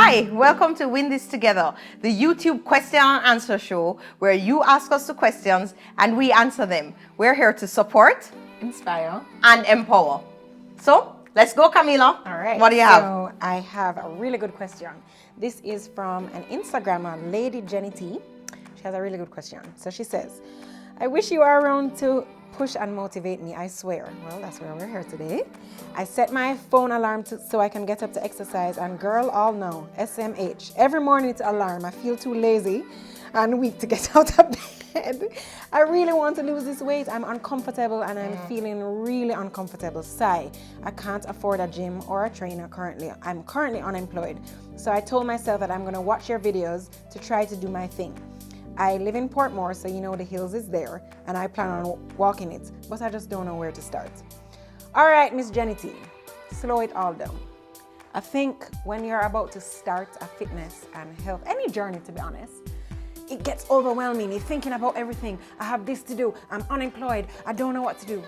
Hi, welcome to Win This Together, the YouTube question and answer show where you ask us the questions and we answer them. We're here to support, inspire, and empower. So, let's go, Camila. All right. What do you have? So I have a really good question. This is from an Instagrammer, Lady Jenny T. She has a really good question. So she says, I wish you were around to push and motivate me, I swear. Well, that's why we're here today. I set my phone alarm so I can get up to exercise, and girl, all know, SMH. Every morning it's alarm. I feel too lazy and weak to get out of bed. I really want to lose this weight. I'm uncomfortable and I'm feeling really uncomfortable. Sigh. I can't afford a gym or a trainer currently. I'm currently unemployed. So I told myself that I'm going to watch your videos to try to do my thing. I live in Portmore, so you know the hills is there, and I plan on walking it, but I just don't know where to start. All right, Miss Jenny T, slow it all down. I think when you're about to start a fitness and health, any journey to be honest, it gets overwhelming. You're thinking about everything. I have this to do. I'm unemployed. I don't know what to do.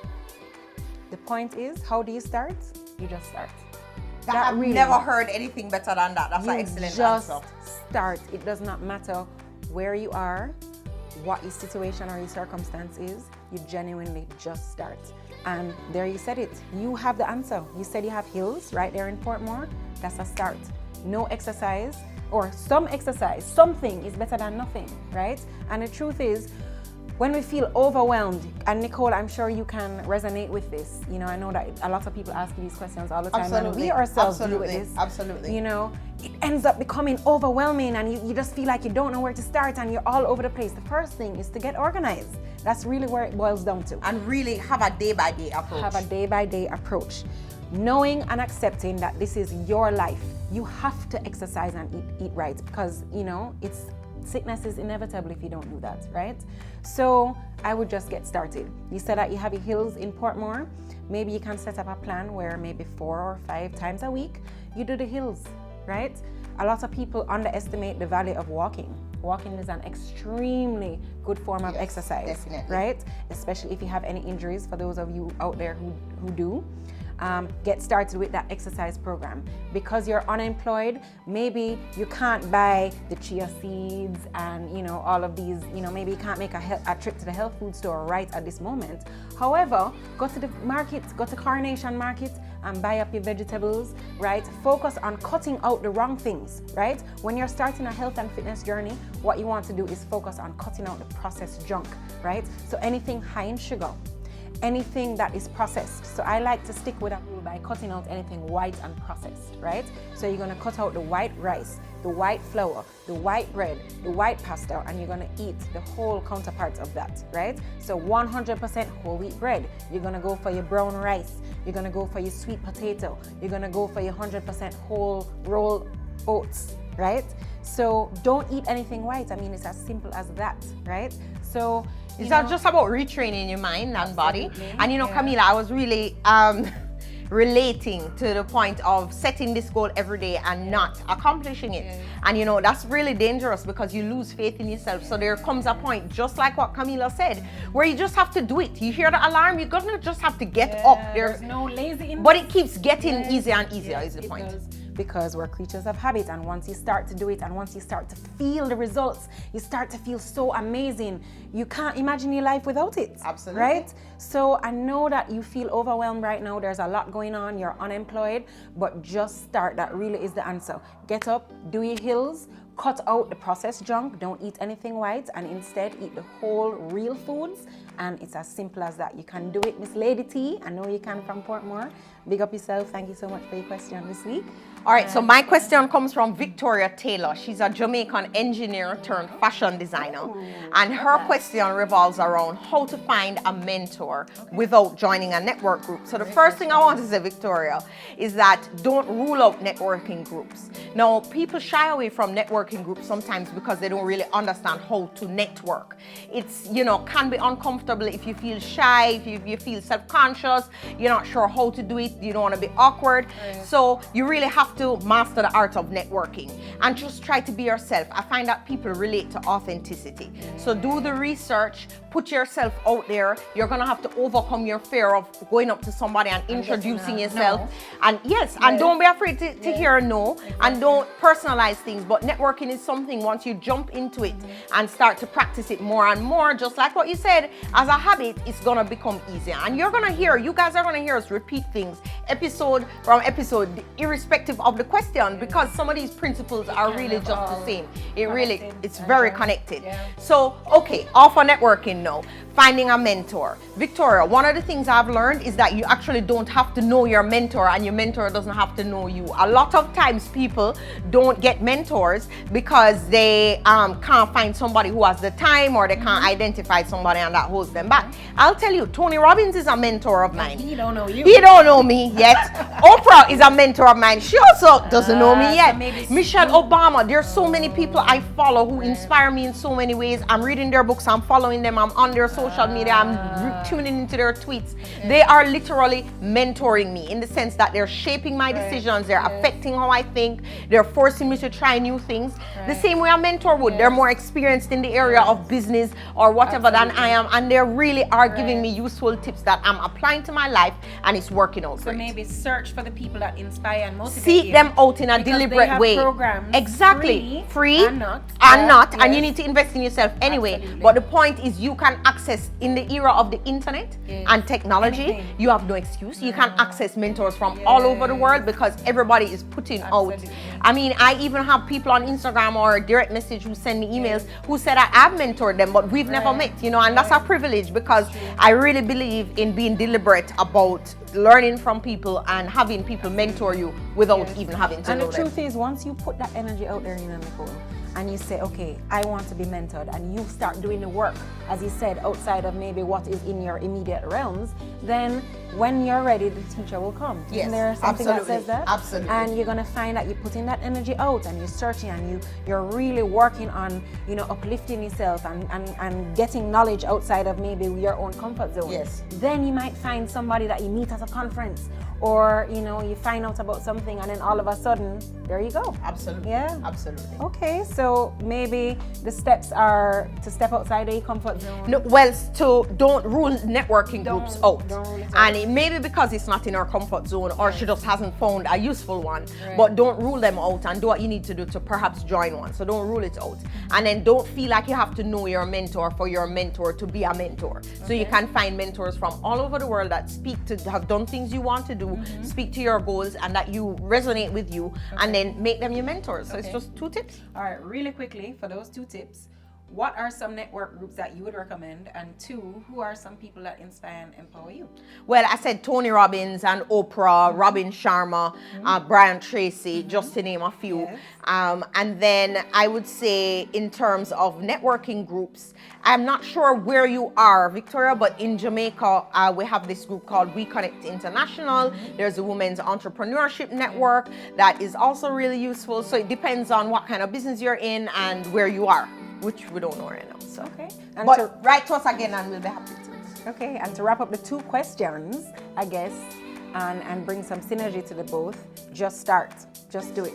The point is, how do you start? You just start. I've never heard anything better than that. That's an excellent just answer. Start. It does not matter where you are, what your situation or your circumstance is, you genuinely just start. And there you said it. You have the answer. You said you have hills right there in Portmore. That's a start. No exercise or some exercise, something is better than nothing, right? And the truth is, when we feel overwhelmed, and Nicole, I'm sure you can resonate with this. You know, I know that a lot of people ask you these questions all the time. Absolutely. And we ourselves deal with this. Absolutely. You know, it ends up becoming overwhelming and you just feel like you don't know where to start and you're all over the place. The first thing is to get organized. That's really where it boils down to. And really have a day-by-day approach. Have a day-by-day approach. Knowing and accepting that this is your life. You have to exercise and eat right because, you know, sickness is inevitable if you don't do that, right? So I would just get started. You said that you have your hills in Portmore. Maybe you can set up a plan where maybe 4 or 5 times a week you do the hills, right? A lot of people underestimate the value of walking. Walking is an extremely good form of exercise, definitely. Right? Especially if you have any injuries, for those of you out there who do. Get started with that exercise program. Because you're unemployed, maybe you can't buy the chia seeds and, you know, all of these, you know, maybe you can't make a trip to the health food store right at this moment. However, go to the market, go to Coronation Market and buy up your vegetables, right? Focus on cutting out the wrong things, right? When you're starting a health and fitness journey, what you want to do is focus on cutting out the processed junk, right? So anything high in sugar, anything that is processed. So I like to stick with a rule by cutting out anything white and processed, right? So you're gonna cut out the white rice, the white flour, the white bread, the white pasta, and you're gonna eat the whole counterparts of that, right? So 100% whole wheat bread. You're gonna go for your brown rice. You're gonna go for your sweet potato. You're gonna go for your 100% whole rolled oats, right? So don't eat anything white. I mean, it's as simple as that, right? So It's not just about retraining your mind and body. And you know, Camila, I was really relating to the point of setting this goal every day and not accomplishing it. And you know, that's really dangerous because you lose faith in yourself. So there comes a point, just like what Camila said, where you just have to do it. You hear the alarm, you're gonna just have to get up. There's no lazy in But it keeps getting easier and easier is the point. Because we're creatures of habit, and once you start to do it and once you start to feel the results, you start to feel so amazing. You can't imagine your life without it. Absolutely. Right? So I know that you feel overwhelmed right now. There's a lot going on. You're unemployed, but just start. That really is the answer. Get up, do your hills, cut out the processed junk. Don't eat anything white and instead eat the whole real foods. And it's as simple as that. You can do it, Miss Lady T. I know you can from Portmore. Big up yourself. Thank you so much for your question this week. All right, so my question comes from Victoria Taylor. She's a Jamaican engineer turned fashion designer. And her question revolves around how to find a mentor without joining a network group. So the first thing I want to say, Victoria, is that don't rule out networking groups. Now, people shy away from networking groups sometimes because they don't really understand how to network. It's, you know, can be uncomfortable comfortable, if you feel shy, if you feel self-conscious, you're not sure how to do it, you don't want to be awkward. So you really have to master the art of networking and just try to be yourself. I find that people relate to authenticity. So do the research, put yourself out there. You're going to have to overcome your fear of going up to somebody and introducing yourself. And and don't be afraid to hear a no, and don't personalize things. But networking is something, once you jump into it and start to practice it more and more, just like what you said, as a habit, it's going to become easier. And you guys are going to hear us repeat things episode from episode, irrespective of the question, because some of these principles are really just the same. It's very connected. So, okay, off on networking now. Finding a mentor. Victoria, one of the things I've learned is that you actually don't have to know your mentor, and your mentor doesn't have to know you. A lot of times people don't get mentors because they can't find somebody who has the time, or they can't identify somebody, and that holds them back. I'll tell you, Tony Robbins is a mentor of mine. He don't know you. He don't know me yet. Oprah is a mentor of mine. She also doesn't know me yet. So Michelle Obama. There's so many people I follow who inspire me in so many ways. I'm reading their books, I'm following them, I'm on their social media, I'm tuning into their tweets. They are literally mentoring me in the sense that they're shaping my decisions, they're affecting how I think, they're forcing me to try new things. The same way a mentor would. They're more experienced in the area of business or whatever than I am, and they really are giving me useful tips that I'm applying to my life, and it's working out great. So maybe search for the people that inspire and motivate Seek you. them out in a Because deliberate they have way. programs Exactly. Free and not. And you need to invest in yourself anyway. Absolutely. But the point is, you can access, in the era of the internet and technology, Anything. you have no excuse. You can access mentors from all over the world because everybody is putting out. I mean, I even have people on Instagram or direct message who send me emails who said I have mentored them, but we've never met, and that's a privilege, because I really believe in being deliberate about learning from people and having people mentor you without even having to And know the them. truth is, once you put that energy out there, Nicole, and you say, okay, I want to be mentored, and you start doing the work, as you said, outside of maybe what is in your immediate realms, then when you're ready, the teacher will come. Yes, Isn't there something that says that? Absolutely. And you're gonna find that you're putting that energy out, and you're searching, and you're really working on, uplifting yourself and getting knowledge outside of maybe your own comfort zone. Yes. Then you might find somebody that you meet at a conference, or you find out about something, and then all of a sudden, there you go. Absolutely. Yeah. Absolutely. Okay, so maybe the steps are to step outside of your comfort zone. No, well, don't rule networking groups out. Don't rule it out. And it may be because it's not in her comfort zone, or she just hasn't found a useful one. But don't rule them out, and do what you need to do to perhaps join one. So don't rule it out. And then don't feel like you have to know your mentor for your mentor to be a mentor. So you can find mentors from all over the world that have done things you want to do, speak to your goals, and that you resonate with you, and then make them your mentors. So it's just 2 tips. All right, really quickly, for those 2 tips, what are some network groups that you would recommend? And 2, who are some people that inspire and empower you? Well, I said Tony Robbins and Oprah, Robin Sharma, Brian Tracy, just to name a few. Yes. And then I would say, in terms of networking groups, I'm not sure where you are, Victoria, but in Jamaica, we have this group called We Connect International. There's a women's entrepreneurship network that is also really useful. So it depends on what kind of business you're in and where you are, which we don't know right now. So. Okay. But write to us again and we'll be happy to. Okay, and to wrap up the 2 questions, I guess, and bring some synergy to the both, just start. Just do it,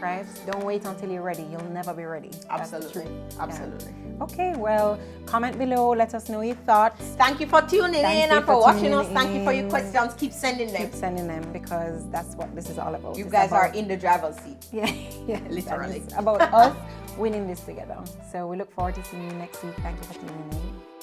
right? Don't wait until you're ready. You'll never be ready. Absolutely. That's true. Absolutely. Yeah. Okay, well, comment below. Let us know your thoughts. Thank you for tuning Thank in you and for for watching tuning us. Thank you for your in. questions. Keep sending them. Keep sending them, because that's what this is all about. You It's guys are about- in the driver's seat. Yeah, yeah, Literally. It's about us winning this together. So we look forward to seeing you next week. Thank you for tuning in.